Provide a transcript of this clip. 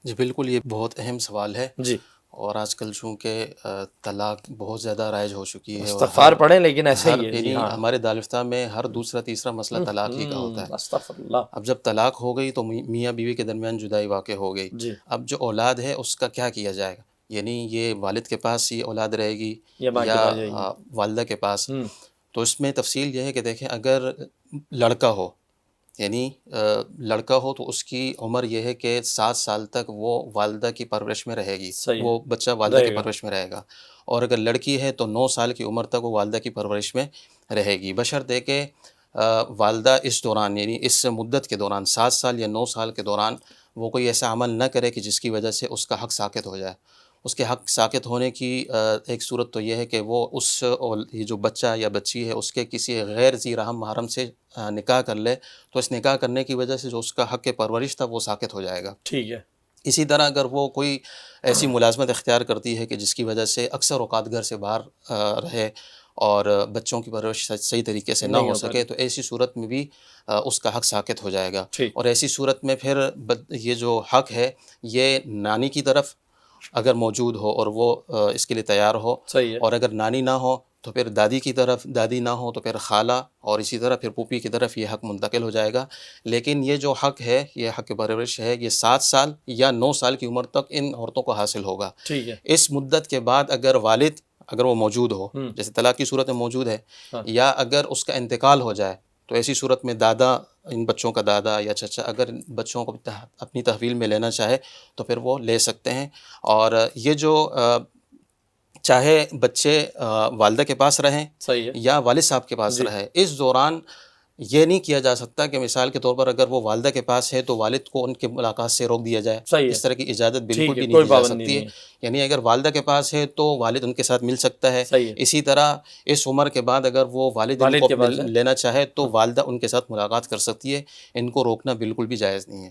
جی بالکل، یہ بہت اہم سوال ہے، جی، اور آج کل چونکہ طلاق بہت زیادہ رائج ہو چکی ہے، اور استغفار پڑھیں لیکن ایسے ہی ہے جی، یعنی ہاں، ہمارے دارالفتہ میں ہر دوسرا تیسرا مسئلہ طلاق ہی کا ہوتا ہے۔ استغفر اللہ، اب جب طلاق ہو گئی تو میاں بیوی کے درمیان جدائی واقع ہو گئی۔ جی، اب جو اولاد ہے اس کا کیا کیا جائے گا؟ یعنی یہ والد کے پاس ہی اولاد رہے گی یہ ماں کے یا پاس جائے گی، والدہ کے پاس؟ تو اس میں تفصیل یہ ہے کہ دیکھیں، اگر لڑکا ہو، یعنی لڑکا ہو تو اس کی عمر یہ ہے کہ 7 سال تک وہ والدہ کی پرورش میں رہے گی، صحیح وہ بچہ ہے، والدہ کی رہے گا، پرورش میں رہے گا۔ اور اگر لڑکی ہے تو 9 سال کی عمر تک وہ والدہ کی پرورش میں رہے گی، بشرطے کہ والدہ اس دوران، یعنی اس مدت کے دوران 7 سال یا 9 سال کے دوران وہ کوئی ایسا عمل نہ کرے کہ جس کی وجہ سے اس کا حق ساقط ہو جائے۔ اس کے حق ساقط ہونے کی ایک صورت تو یہ ہے کہ وہ یہ جو بچہ یا بچی ہے اس کے کسی غیر ذی رحم محرم سے نکاح کر لے، تو اس نکاح کرنے کی وجہ سے جو اس کا حق پرورش تھا وہ ساقط ہو جائے گا۔ ٹھیک ہے، اسی طرح اگر وہ کوئی ایسی ملازمت اختیار کرتی ہے کہ جس کی وجہ سے اکثر اوقات گھر سے باہر رہے اور بچوں کی پرورش صحیح طریقے سے نہ نہیں ہو ہو پا سکے، رہی، تو ایسی صورت میں بھی اس کا حق ساقط ہو جائے گا۔ ٹھیک، اور ایسی صورت میں پھر یہ جو حق ہے یہ نانی کی طرف اگر موجود ہو اور وہ اس کے لیے تیار ہو، صحیح ہے، اور اگر نانی نہ ہو تو پھر دادی کی طرف، دادی نہ ہو تو پھر خالہ، اور اسی طرح پھر پھوپھی کی طرف یہ حق منتقل ہو جائے گا۔ لیکن یہ جو حق ہے، یہ حق پرورش ہے، یہ 7 سال یا 9 سال کی عمر تک ان عورتوں کو حاصل ہوگا۔ ٹھیک ہے، اس مدت کے بعد اگر والد، اگر وہ موجود ہو، جیسے طلاق کی صورت میں موجود ہے، ہاں، یا اگر اس کا انتقال ہو جائے، تو ایسی صورت میں دادا، ان بچوں کا دادا یا چچا اگر بچوں کو اپنی تحویل میں لینا چاہے تو پھر وہ لے سکتے ہیں۔ اور یہ جو چاہے بچے والدہ کے پاس رہیں صحیح ہے، یا والد صاحب کے پاس جی، رہیں، اس دوران یہ نہیں کیا جا سکتا کہ مثال کے طور پر اگر وہ والدہ کے پاس ہے تو والد کو ان کے ملاقات سے روک دیا جائے، صحیح ہے، اس طرح کی اجازت بالکل ٹھیک ہے، بھی نہیں کوئی دی جا پابندی سکتی ہے۔ نہیں ہے، یعنی اگر والدہ کے پاس ہے تو والد ان کے ساتھ مل سکتا ہے، صحیح ہے، اسی طرح اس عمر کے بعد اگر وہ والد ان والد کو کے پاس ہے، لینا چاہے تو والدہ ان کے ساتھ ملاقات کر سکتی ہے، ان کو روکنا بالکل بھی جائز نہیں ہے۔